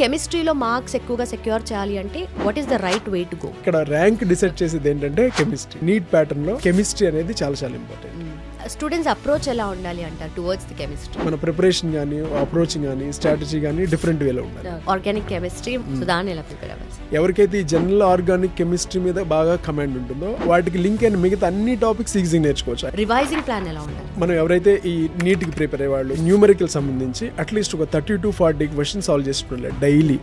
కెమిస్ట్రీలో మార్క్స్ ఎక్కువగా సెక్యూర్ చేయాలి అంటే what is the right way to go? ఇక్కడ ర్యాంక్ డిసైడ్ చేసేది ఏంటంటే కెమిస్ట్రీ. నీట్ ప్యాటర్న్ లో కెమిస్ట్రీ అనేది చాలా చాలా ఇంపార్టెంట్. స్టూడెంట్స్ అప్రోచ్ ఎలా ఉండాలి అంటారు టువర్డ్స్ ది కెమిస్ట్రీ? మన ప్రిపరేషన్ కానీ అప్రోచింగ్ కానీ స్ట్రాటజీ కానీ డిఫరెంట్ వేలో ఉండాలి. ఆర్గానిక్ కెమిస్ట్రీ సో దాన్ని ఎలా ప్రిపేర్ అవ్వాలి? ఎవరికైతే ఈ జనరల్ ఆర్గానిక్ కెమిస్ట్రీ మీద బాగా కమాండ్ ఉంటుందో వాటికి లింక్ అయిన మిగతా అన్ని టాపిక్స్ ఈజీగా నేర్చుకోవచ్చు. రివైజింగ్ ప్లాన్ ఎలా ఉండాలి? మనం ఎవరైతే ఈ నీట్ కి ప్రిపేర్ అయ్యే వాళ్ళు న్యూమరికల్ సంబంధించి అట్లీస్ట్ ఒక 30 to 40 క్వశ్చన్స్ సాల్వ్ చేసుకుంటారు daily.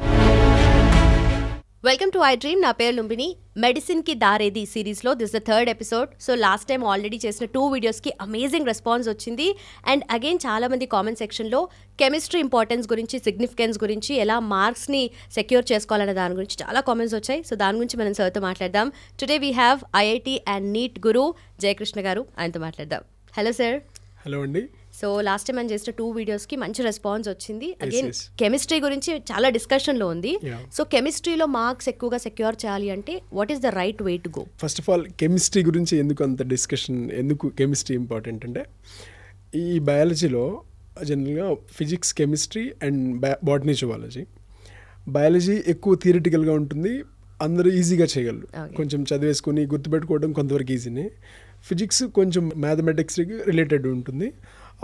Welcome to I dream. నా పేరు లుంబిని. మెడిసిన్ కి దారేది సిరీస్లో this the third episode. So last time already చేసిన 2 వీడియోస్కి అమేజింగ్ రెస్పాన్స్ వచ్చింది. అండ్ అగైన్ చాలా మంది కామెంట్ సెక్షన్లో కెమిస్ట్రీ ఇంపార్టెన్స్ గురించి, సిగ్నిఫికెన్స్ గురించి, ఎలా మార్క్స్ని సెక్యూర్ చేసుకోవాలనే దాని గురించి చాలా కామెంట్స్ వచ్చాయి. సో దాని గురించి మనం సార్తో మాట్లాడదాం. Today we have IIT and NEET Guru Jayakrishna garu. ఆయనతో మాట్లాడదాం. Hello sir. హలో అండి. సో లాస్ట్ టైం మనం చేసిన 2 వీడియోస్కి మంచి రెస్పాన్స్ వచ్చింది. అగైన్ కెమిస్ట్రీ గురించి చాలా డిస్కషన్లో ఉంది. సో కెమిస్ట్రీలో మార్క్స్ ఎక్కువగా సెక్యూర్ చేయాలి అంటే what is the right way to go? First of all chemistry గురించి ఎందుకు అంత డిస్కషన్, ఎందుకు కెమిస్ట్రీ ఇంపార్టెంట్ అంటే ఈ బయాలజీలో జనరల్గా physics, chemistry and botany, zoology. Biology ఎక్కువ థియరిటికల్గా ఉంటుంది, అందరూ ఈజీగా చేయగలరు, కొంచెం చదివేసుకుని గుర్తుపెట్టుకోవడం కొంతవరకు ఈజీనే. ఫిజిక్స్ కొంచెం మ్యాథమెటిక్స్కి రిలేటెడ్ ఉంటుంది.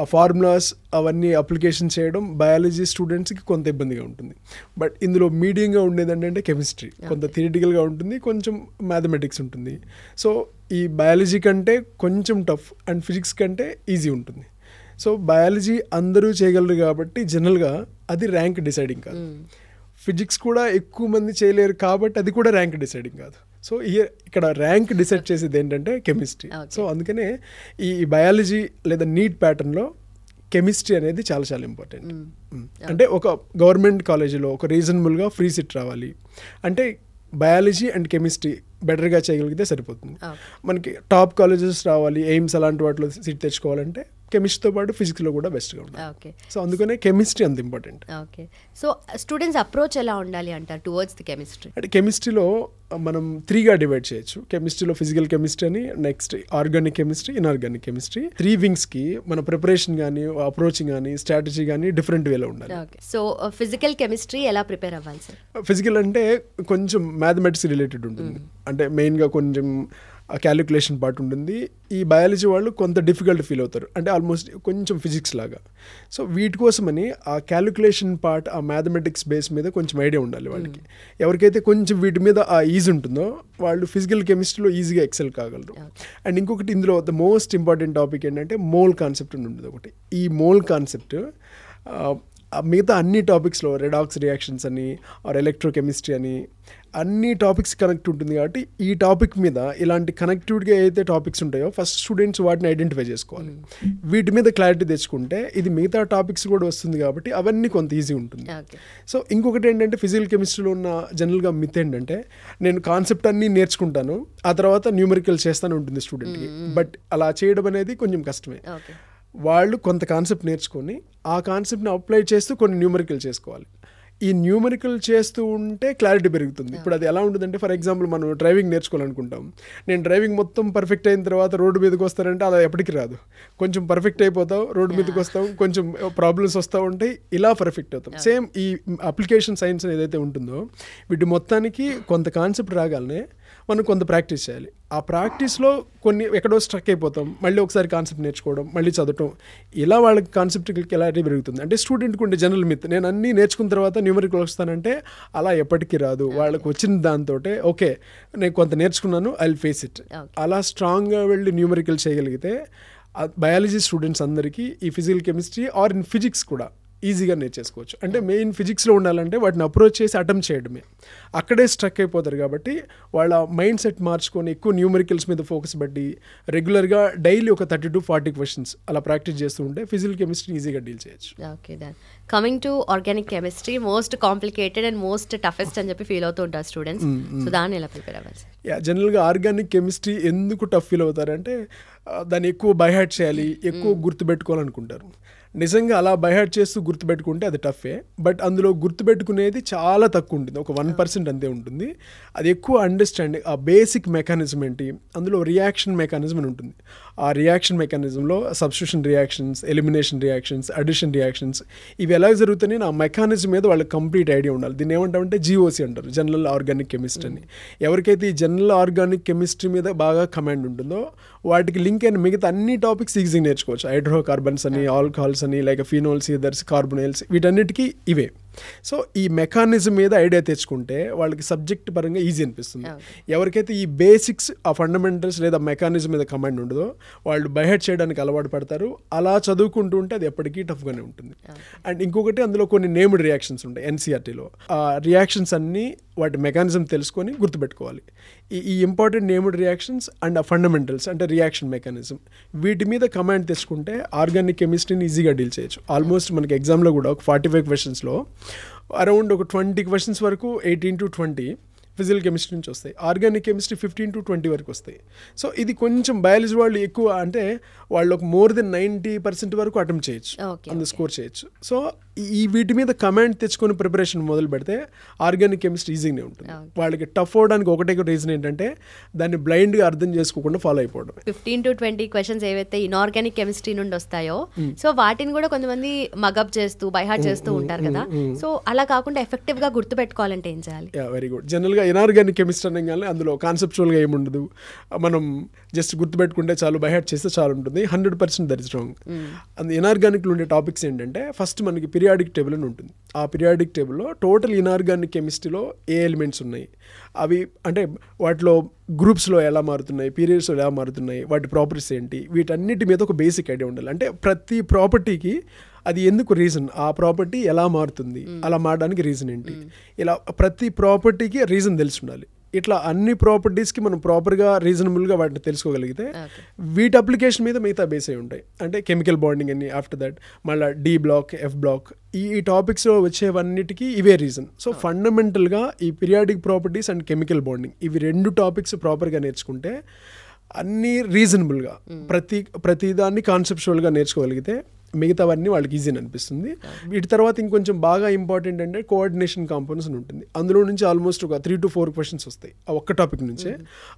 ఆ ఫార్ములాస్ అవన్నీ అప్లికేషన్ చేయడం బయాలజీ స్టూడెంట్స్కి కొంత ఇబ్బందిగా ఉంటుంది. బట్ ఇందులో మీడియంగా ఉండేది ఏంటంటే కెమిస్ట్రీ. కొంత థియరిటికల్గా ఉంటుంది, కొంచెం మ్యాథమెటిక్స్ ఉంటుంది. సో ఈ బయాలజీ కంటే కొంచెం టఫ్ అండ్ ఫిజిక్స్ కంటే ఈజీ ఉంటుంది. సో బయాలజీ అందరూ చేయగలరు కాబట్టి జనరల్గా అది ర్యాంక్ డిసైడింగ్ కాదు. ఫిజిక్స్ కూడా ఎక్కువ మంది చేయలేరు కాబట్టి అది కూడా ర్యాంక్ డిసైడింగ్ కాదు. సో ఇక్కడ ర్యాంక్ డిసైడ్ చేసేది ఏంటంటే కెమిస్ట్రీ. సో అందుకనే ఈ బయాలజీ లేదా నీట్ ప్యాటర్న్లో కెమిస్ట్రీ అనేది చాలా చాలా ఇంపార్టెంట్. అంటే ఒక గవర్నమెంట్ కాలేజీలో ఒక రీజనబుల్గా ఫ్రీ సీట్ రావాలి అంటే బయాలజీ అండ్ కెమిస్ట్రీ బెటర్గా చేయగలిగితే సరిపోతుంది. మనకి టాప్ కాలేజెస్ రావాలి, ఎయిమ్స్ అలాంటి వాటిలో సీట్ తెచ్చుకోవాలంటే కెమిస్ట్రీతో పాటు ఫిజిక్స్లో కూడా బెస్ట్గా ఉంటుంది. సో అందుకనే కెమిస్ట్రీ అంత important. Okay. So students approach ఎలా ఉండాలి అంటారు టువర్డ్స్ ది కెమిస్ట్రీ? అంటే కెమిస్ట్రీలో మనం 3గా డివైడ్ చేయొచ్చు. కెమిస్ట్రీలో ఫిజికల్ కెమిస్ట్రీ అని, next organic chemistry, inorganic chemistry. 3 వింగ్స్కి మన ప్రిపరేషన్ కానీ అప్రోచింగ్ కానీ స్ట్రాటజీ కానీ డిఫరెంట్ వేలో ఉండాలి. సో ఫిజికల్ కెమిస్ట్రీ ఎలా ప్రిపేర్ అవ్వాలి సార్? ఫిజికల్ అంటే కొంచెం మ్యాథమెటిక్స్ రిలేటెడ్ ఉంటుంది. అంటే మెయిన్గా కొంచెం క్యాలిక్యులేషన్ పార్ట్ ఉంటుంది. ఈ బయాలజీ వాళ్ళు కొంత డిఫికల్ట్ ఫీల్ అవుతారు, అంటే ఆల్మోస్ట్ కొంచెం ఫిజిక్స్ లాగా. సో వీటి కోసమని ఆ క్యాలిక్యులేషన్ పార్ట్, ఆ మ్యాథమెటిక్స్ బేస్ మీద కొంచెం ఐడియా ఉండాలి వాళ్ళకి. ఎవరికైతే కొంచెం వీటి మీద ఆ ఈజీ ఉంటుందో వాళ్ళు ఫిజికల్ కెమిస్ట్రీలో ఈజీగా ఎక్సెల్ కాగలరు. అండ్ ఇంకొకటి ఇందులో ద మోస్ట్ ఇంపార్టెంట్ టాపిక్ ఏంటంటే మోల్ కాన్సెప్ట్ ఉంటుంది ఒకటి. ఈ మోల్ కాన్సెప్ట్ మిగతా అన్ని టాపిక్స్లో రెడాక్స్ రియాక్షన్స్ అని ఆర్ ఎలక్ట్రోకెమిస్ట్రీ అని అన్ని టాపిక్స్ కనెక్ట్ ఉంటుంది. కాబట్టి ఈ టాపిక్ మీద ఇలాంటి కనెక్టివ్గా అయితే టాపిక్స్ ఉంటాయో ఫస్ట్ స్టూడెంట్స్ వాటిని ఐడెంటిఫై చేసుకోవాలి. వీటి మీద క్లారిటీ తెచ్చుకుంటే ఇది మిగతా టాపిక్స్ కూడా వస్తుంది కాబట్టి అవన్నీ కొంత ఈజీ ఉంటుంది. సో ఇంకొకటి ఏంటంటే ఫిజికల్ కెమిస్ట్రీలో ఉన్న జనరల్గా మిత్ ఏంటంటే నేను కాన్సెప్ట్ అన్నీ నేర్చుకుంటాను, ఆ తర్వాత న్యూమరికల్ చేస్తాను ఉంటుంది స్టూడెంట్కి. బట్ అలా చేయడం అనేది కొంచెం కష్టమే. వాళ్ళు కొంత కాన్సెప్ట్ నేర్చుకొని ఆ కాన్సెప్ట్ని అప్లై చేస్తూ కొన్ని న్యూమరికల్ చేసుకోవాలి. ఈ న్యూమరికల్ చేస్తూ ఉంటే క్లారిటీ పెరుగుతుంది. ఇప్పుడు అది ఎలా ఉంటుందంటే, ఫర్ ఎగ్జాంపుల్ మనం డ్రైవింగ్ నేర్చుకోవాలనుకుంటాం. నేను డ్రైవింగ్ మొత్తం పర్ఫెక్ట్ అయిన తర్వాత రోడ్డు మీదకి వస్తానంటే అలా ఎప్పటికీ రాదు. కొంచెం పర్ఫెక్ట్ అయిపోతాం, రోడ్డు మీదకి వస్తాం, కొంచెం ప్రాబ్లమ్స్ వస్తూ ఉంటాయి, ఇలా పర్ఫెక్ట్ అవుతాం. సేమ్ ఈ అప్లికేషన్ సైన్స్ ఏదైతే ఉంటుందో వీటి మొత్తానికి కొంత కాన్సెప్ట్ రాగానే మనం కొంత ప్రాక్టీస్ చేయాలి. ఆ ప్రాక్టీస్లో కొన్ని ఎక్కడో స్ట్రక్ అయిపోతాం, మళ్ళీ ఒకసారి కాన్సెప్ట్ నేర్చుకోవడం, మళ్ళీ చదవటం, ఇలా వాళ్ళకి కాన్సెప్ట్కి క్లారిటీ పెరుగుతుంది. అంటే స్టూడెంట్కి ఉండే జనరల్ మిత్ నేను అన్నీ నేర్చుకున్న తర్వాత న్యూమరికల్ వస్తానంటే అలా ఎప్పటికీ రాదు. వాళ్ళకి వచ్చిన దాంతో ఓకే నేను కొంత నేర్చుకున్నాను, ఐ విల్ ఫేస్ ఇట్, అలా స్ట్రాంగ్గా వెళ్ళి న్యూమరికల్ చేయగలిగితే బయాలజీ స్టూడెంట్స్ అందరికీ ఈ physical chemistry or in physics కూడా ఈజీగా నేర్చేసుకోవచ్చు. అంటే మెయిన్ ఫిజిక్స్లో ఉండాలంటే వాటిని అప్రోచ్ చేసి అటెంప్ట్ చేయడమే, అక్కడే స్ట్రక్ అయిపోతారు. కాబట్టి వాళ్ళ మైండ్ సెట్ మార్చుకొని ఎక్కువ న్యూమరికల్స్ మీద ఫోకస్ పెట్టి రెగ్యులర్గా డైలీ ఒక 30 to 40 క్వశ్చన్స్ అలా ప్రాక్టీస్ చేస్తూ ఉంటే ఫిజికల్ కెమిస్ట్రీ ఈజీగా డీల్ చేయొచ్చు. Okay then coming to organic chemistry, most complicated and most toughest అని చెప్పి ఫీల్ అవుతూ ఉంటారు స్టూడెంట్స్. సో దాన్ని ఎలా ప్రిపేర్ అవ్వాలి? జనరల్గా ఆర్గానిక్ కెమిస్ట్రీ ఎందుకు టఫ్ ఫీల్ అవుతారంటే దాన్ని ఎక్కువ బైహార్ట్ చేయాలి, ఎక్కువ గుర్తుపెట్టుకోవాలనుకుంటారు. నిజంగా అలా బైహార్ట్ చేస్తూ గుర్తుపెట్టుకుంటే అది టఫే. బట్ అందులో గుర్తుపెట్టుకునేది చాలా తక్కువ ఉంటుంది, ఒక 1% అంతే ఉంటుంది. అది ఎక్కువ అండర్స్టాండింగ్, ఆ బేసిక్ మెకానిజం ఏంటి, అందులో రియాక్షన్ మెకానిజం అని ఉంటుంది. ఆ రియాక్షన్ మెకానిజంలో substitution reactions, elimination reactions, addition reactions ఇవి ఎలా జరుగుతున్నాయి ఆ మెకానిజం మీద వాళ్ళకి కంప్లీట్ ఐడియా ఉండాలి. దీన్ని ఏమంటామంటే జీఓసి అంటారు, జనరల్ ఆర్గానిక్ కెమిస్ట్రీ అని. ఎవరికైతే ఈ జనరల్ ఆర్గానిక్ కెమిస్ట్రీ మీద బాగా కమాండ్ ఉంటుందో వాటికి లింక్ అయిన మిగతా అన్ని టాపిక్స్ ఈజీగా నేర్చుకోవచ్చు. హైడ్రోకార్బన్స్ అని, ఆల్కహాల్స్ అని, లైక్ ఫినోల్స్, ఈథర్స్, కార్బొనైల్స్, వీటన్నిటికీ ఇవే. సో ఈ మెకానిజం మీద ఐడియా తెచ్చుకుంటే వాళ్ళకి సబ్జెక్ట్ పరంగా ఈజీ అనిపిస్తుంది. ఎవరికైతే ఈ బేసిక్స్, ఆ ఫండమెంటల్స్ లేదా మెకానిజం మీద కమాండ్ ఉండదో వాళ్ళు బైహెడ్ చేయడానికి అలవాటు పడతారు. అలా చదువుకుంటూ ఉంటే అది ఎప్పటికీ టఫ్గానే ఉంటుంది. అండ్ ఇంకొకటి అందులో కొన్ని నేమ్డ్ రియాక్షన్స్ ఉంటాయి ఎన్సీఆర్టీలో. ఆ రియాక్షన్స్ అన్నీ వాటి మెకానిజం తెలుసుకొని గుర్తుపెట్టుకోవాలి. ఈ ఇంపార్టెంట్ నేమ్డ్ రియాక్షన్స్ అండ్ ఆ ఫండమెంటల్స్ అంటే రియాక్షన్ మెకానిజం, వీటి మీద కమాండ్ తెచ్చుకుంటే ఆర్గానిక్ కెమిస్ట్రీని ఈజీగా డీల్ చేయొచ్చు. ఆల్మోస్ట్ మనకి ఎగ్జామ్లో కూడా ఒక 45 క్వశ్చన్స్లో అరౌండ్ ఒక 20 క్వశ్చన్స్ వరకు 18 to 20 ఫిజికల్ కెమిస్ట్రీ నుంచి వస్తాయి. ఆర్గానిక్ కెమిస్ట్రీ 15 to 20 వరకు వస్తాయి. సో ఇది కొంచెం బయాలజీ వాళ్ళు ఎక్కువ, అంటే వాళ్ళు ఒక మోర్ దెన్ 90% వరకు అటెంప్ట్ చేయొచ్చు, అందు స్కోర్ చేయొచ్చు. సో ఈ వీటి మీద కమాండ్ తెచ్చుకొని ప్రిపరేషన్ మొదలు పెడితే ఆర్గానిక్ కెమిస్ట్రీ ఈజీగానే ఉంటుంది. వాళ్ళకి టఫ్ అవడానికి ఒకటే రీజన్ ఏంటంటే దాన్ని బ్లైండ్గా అర్థం చేసుకోకుండా ఫాలో అయిపోవడం. 15 to 20 క్వశ్చన్స్ ఏవైతే ఇన్ఆర్గానిక్ కెమిస్ట్రీ నుండి వస్తాయో సో వాటిని కూడా కొంతమంది మగప్ చేస్తూ బైహార్ట్ చేస్తూ ఉంటారు కదా. సో అలా కాకుండా ఎఫెక్టివ్గా గుర్తుపెట్టుకోవాలంటే ఏం చేయాలి? Very good. జనరల్గా ఇన్ఆర్గానిక్ కెమిస్ట్రీ అనగానే అందులో కాన్సెప్చువల్గా ఏముండదు, మనం జస్ట్ గుర్తుపెట్టుకుంటే చాలు, బైహార్ట్ చేస్తే చాలు ఉంటుంది. 100% దట్ ఇస్ రాంగ్. అండ్ ఇన్ఆర్గానిక్లో ఉండే టాపిక్స్ ఏంటంటే ఫస్ట్ మనకి పీరియాడిక్ టేబుల్ అని ఉంటుంది. ఆ పీరియాడిక్ టేబుల్లో టోటల్ ఇన్ఆర్గానిక్ కెమిస్ట్రీలో ఏ ఎలిమెంట్స్ ఉన్నాయి, అవి అంటే వాటిలో గ్రూప్స్లో ఎలా మారుతున్నాయి, పీరియడ్స్లో ఎలా మారుతున్నాయి, వాటి ప్రాపర్టీస్ ఏంటి, వీటన్నిటి మీద ఒక బేసిక్ ఐడియా ఉండాలి. అంటే ప్రతి ప్రాపర్టీకి అది ఎందుకు రీజన్, ఆ ప్రాపర్టీ ఎలా మారుతుంది, అలా మారడానికి రీజన్ ఏంటి, ఇలా ప్రతి ప్రాపర్టీకి రీజన్ తెలిసి ఉండాలి. ఇట్లా అన్ని ప్రాపర్టీస్కి మనం ప్రాపర్గా రీజనబుల్గా వాటిని తెలుసుకోగలిగితే వీటి అప్లికేషన్ మీద మిగతా బేస్ అయి ఉంటాయి. అంటే కెమికల్ బాండింగ్ అని, ఆఫ్టర్ దట్ మళ్ళీ డి బ్లాక్, ఎఫ్ బ్లాక్, ఈ టాపిక్స్లో వచ్చేవన్నిటికీ ఇవే రీజన్. సో ఫండమెంటల్గా ఈ periodic properties and chemical bonding ఇవి 2 టాపిక్స్ ప్రాపర్గా నేర్చుకుంటే అన్నీ రీజనబుల్గా ప్రతిదాన్ని కాన్సెప్చువల్గా నేర్చుకోగలిగితే మిగతావన్నీ వాళ్ళకి ఈజీ అనిపిస్తుంది. వీటి తర్వాత ఇంకొంచెం బాగా ఇంపార్టెంట్ అంటే కోఆర్డినేషన్ కాంపోనెంట్స్ అని ఉంటుంది. అందులో నుంచి ఆల్మోస్ట్ ఒక 3 to 4 క్వశ్చన్స్ వస్తాయి ఆ ఒక్క టాపిక్ నుంచే.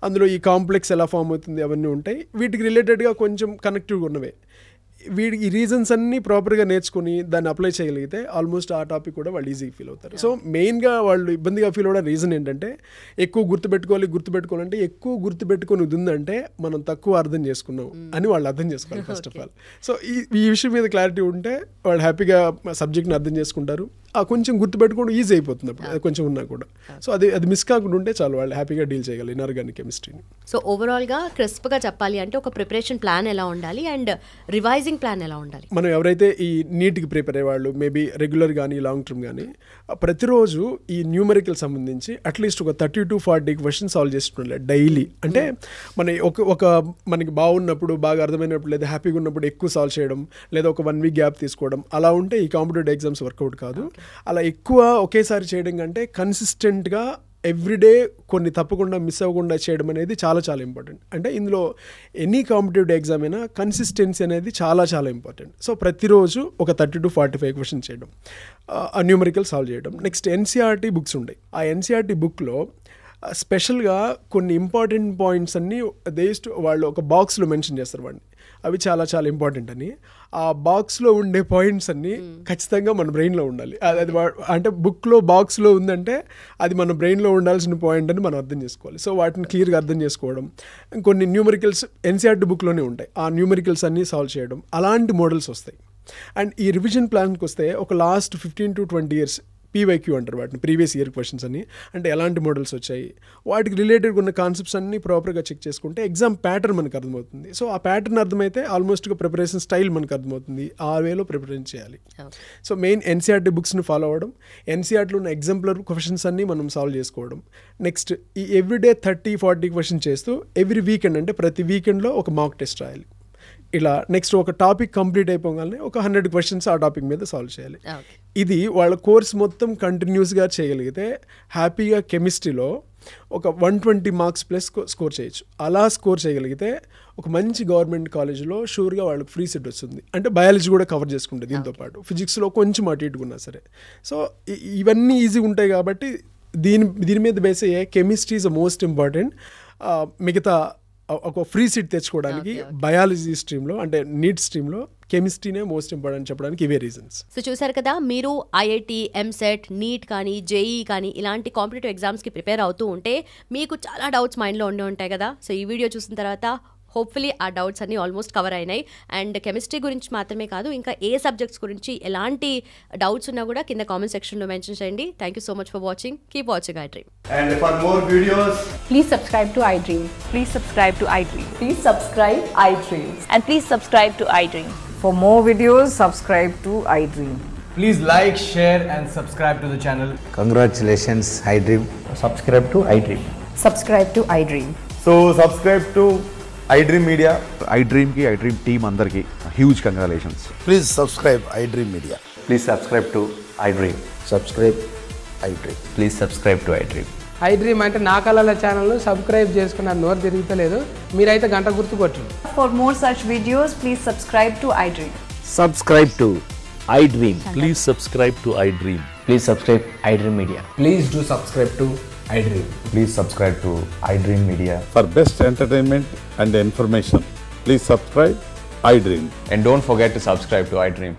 అందులో ఈ కాంప్లెక్స్ ఎలా ఫామ్ అవుతుంది అవన్నీ ఉంటాయి. వీటికి రిలేటెడ్గా కొంచెం కనెక్టివ్గా ఉన్నవే. ఈ రీజన్స్ అన్నీ ప్రాపర్గా నేర్చుకుని దాన్ని అప్లై చేయగలిగితే ఆల్మోస్ట్ ఆ టాపిక్ కూడా వాళ్ళు ఈజీగా ఫీల్ అవుతారు. సో మెయిన్గా వాళ్ళు ఇబ్బందిగా ఫీల్ అవ్వడం రీజన్ ఏంటంటే ఎక్కువ గుర్తుపెట్టుకోవాలంటే ఎక్కువ గుర్తుపెట్టుకుని ఉందంటే మనం తక్కువ అర్థం చేసుకున్నాం అని వాళ్ళు అర్థం చేసుకోవాలి ఫస్ట్ ఆఫ్ ఆల్. సో ఈ విషయం మీద క్లారిటీ ఉంటే వాళ్ళు హ్యాపీగా సబ్జెక్ట్ని అర్థం చేసుకుంటారు. కొంచెం గుర్తుపెట్టుకోవడం ఈజీ అయిపోతుంది అప్పుడు అది కొంచెం ఉన్నా కూడా. సో అది మిస్ కాకుండా ఉంటే చాలు, వాళ్ళు హ్యాపీగా డీల్ చేయగలరు ఇన్ఆర్గానిక్ కెమిస్ట్రీని. సో ఓవరాల్గా క్రిస్ప్గా చెప్పాలి అంటే ఒక ప్రిపరేషన్ ప్లాన్ ఎలా ఉండాలి అండ్ రివైజింగ్ ప్లాన్ ఎలా ఉండాలి? మనం ఎవరైతే ఈ నీట్కి ప్రిపేర్ అయ్యేవాళ్ళు మేబీ రెగ్యులర్ కానీ లాంగ్ టర్మ్ కానీ ప్రతిరోజు ఈ న్యూమరికల్ సంబంధించి అట్లీస్ట్ ఒక 30 to 40 క్వశ్చన్స్ సాల్వ్ చేస్తుండాలి డైలీ. అంటే మనకి బాగున్నప్పుడు, బాగా అర్థమైనప్పుడు, లేదా హ్యాపీగా ఉన్నప్పుడు ఎక్కువ సాల్వ్ చేయడం, లేదా ఒక 1 week గ్యాప్ తీసుకోవడం, అలా ఉంటే ఈ కాంపిటేటివ్ ఎగ్జామ్స్ వర్కౌట్ కాదు. అలా ఎక్కువ ఒకేసారి చేయడం కంటే కన్సిస్టెంట్గా ఎవ్రీడే కొన్ని తప్పకుండా మిస్ అవ్వకుండా చేయడం అనేది చాలా చాలా ఇంపార్టెంట్. అంటే ఇందులో ఎనీ కాంపిటేటివ్ ఎగ్జామ్ అయినా కన్సిస్టెన్సీ అనేది చాలా చాలా ఇంపార్టెంట్. సో ప్రతిరోజు ఒక 30 to 45 క్వశ్చన్స్ చేయడం, ఆ న్యూమరికల్ సాల్వ్ చేయడం. నెక్స్ట్ ఎన్సీఆర్టీ బుక్స్ ఉంటాయి. ఆ ఎన్సీఆర్టీ బుక్లో స్పెషల్గా కొన్ని ఇంపార్టెంట్ పాయింట్స్ అన్నీ వాళ్ళు ఒక బాక్స్లో మెన్షన్ చేస్తారు వాడిని, అవి చాలా చాలా ఇంపార్టెంట్ అని. ఆ బాక్స్లో ఉండే పాయింట్స్ అన్నీ ఖచ్చితంగా మన బ్రెయిన్లో ఉండాలి. అది అంటే బుక్లో బాక్స్లో ఉందంటే అది మన బ్రెయిన్లో ఉండాల్సిన పాయింట్ అని మనం అర్థం చేసుకోవాలి. సో వాటిని క్లియర్గా అర్థం చేసుకోవడం, కొన్ని న్యూమరికల్స్ ఎన్సీఆర్టీ బుక్లోనే ఉంటాయి, ఆ న్యూమరికల్స్ అన్నీ సాల్వ్ చేయడం, అలాంటి మోడల్స్ వస్తాయి. అండ్ ఈ రివిజన్ ప్లాన్కి వస్తే ఒక లాస్ట్ 15 to 20 years పీవైక్యూ అంటారు వాటిని, ప్రీవియస్ ఇయర్ క్వశ్చన్స్ అని. అంటే ఎలాంటి మోడల్స్ వచ్చాయి, వాటికి రిలేటెడ్ ఉన్న కాన్సెప్ట్స్ అన్నీ ప్రాపర్గా చెక్ చేసుకుంటే ఎగ్జామ్ ప్యాటర్న్ మనకు అర్థమవుతుంది. సో ఆ ప్యాటర్న్ అర్థమైతే ఆల్మోస్ట్గా ప్రిపరేషన్ స్టైల్ మనకు అర్థమవుతుంది, ఆ వేలో ప్రిపరేషన్ చేయాలి. సో మెయిన్ ఎన్సీఆర్టీ బుక్స్ని ఫాలో అవ్వడం, ఎన్సీఆర్టీలో ఉన్న ఎగ్జాంపులర్ క్వశ్చన్స్ అన్నీ మనం సాల్వ్ చేసుకోవడం. నెక్స్ట్ ఈ ఎవ్రీడే 30-40 క్వశ్చన్స్ చేస్తూ ఎవ్రీ వీకెండ్ అంటే ప్రతి వీకెండ్లో ఒక మాక్ టెస్ట్ రాయాలి. ఇలా నెక్స్ట్ ఒక టాపిక్ కంప్లీట్ అయిపోగానే ఒక 100 క్వశ్చన్స్ ఆ టాపిక్ మీద సాల్వ్ చేయాలి. ఇది వాళ్ళ కోర్స్ మొత్తం కంటిన్యూస్గా చేయగలిగితే హ్యాపీగా కెమిస్ట్రీలో ఒక 120 మార్క్స్ ప్లస్ స్కోర్ చేయొచ్చు. అలా స్కోర్ చేయగలిగితే ఒక మంచి గవర్నమెంట్ కాలేజ్లో షూర్గా వాళ్ళకి ఫ్రీ సీట్ వస్తుంది. అంటే బయాలజీ కూడా కవర్ చేసుకుంటుంది, దీంతో పాటు ఫిజిక్స్లో కొంచెం అటు ఇటుకున్నా సరే. సో ఇవన్నీ ఈజీగా ఉంటాయి కాబట్టి దీని మీద బేస్ అయ్యే chemistry is the most important. మిగతా ఒక ఫ్రీ సీట్ తెచ్చుకోవడానికి బయాలజీ స్ట్రీమ్లో అంటే నీట్ స్ట్రీమ్లో కెమిస్ట్రీనే మోస్ట్ ఇంపార్టెంట్ చెప్పడానికి ఇవే రీజన్స్. సో చూసారు కదా, మీరు ఐఐటి, ఎంసెట్, నీట్ కానీ జేఈ కానీ ఇలాంటి కాంపిటేటివ్ ఎగ్జామ్స్కి ప్రిపేర్ అవుతూ ఉంటే మీకు చాలా డౌట్స్ మైండ్లో ఉండి ఉంటాయి కదా. సో ఈ వీడియో చూసిన తర్వాత హోప్ఫుల్లీ ఆ డౌట్స్ అన్నీ ఆల్మోస్ట్ కవర్ అయినాయి. అండ్ కెమిస్ట్రీ గురించి మాత్రమే కాదు, ఇంకా ఏ సబ్జెక్ట్స్ గురించి ఎలాంటి డౌట్స్ ఉన్నా కూడా కింద కామెంట్ సెక్షన్లో మెన్షన్ చేయండి. Thank you so much for watching. Keep watching iDream. And for more videos, Please subscribe to iDream. Please subscribe to iDream. Please subscribe iDream. And please subscribe to iDream. For more videos, subscribe to iDream. please like, share and subscribe to the channel. Congratulations, iDream. Subscribe to iDream. Subscribe to iDream. So subscribe to iDream Media. iDream ki iDream team andarki huge congratulations. Please subscribe iDream Media. Please subscribe to iDream. Subscribe iDream. Please subscribe to iDream. iDream అంటే నా కళల ఛానల్ను subscribe చేసుకున్న నోరు తిరుగుతలేదు, మీరైతే గంట గుర్తు కొట్టండి. For more such videos, please subscribe to iDream. Subscribe to iDream. Please subscribe to iDream. Please subscribe iDream Media. Please do subscribe to iDream. Please subscribe to iDream Media. For best entertainment and information, please subscribe iDream. And don't forget to subscribe to iDream.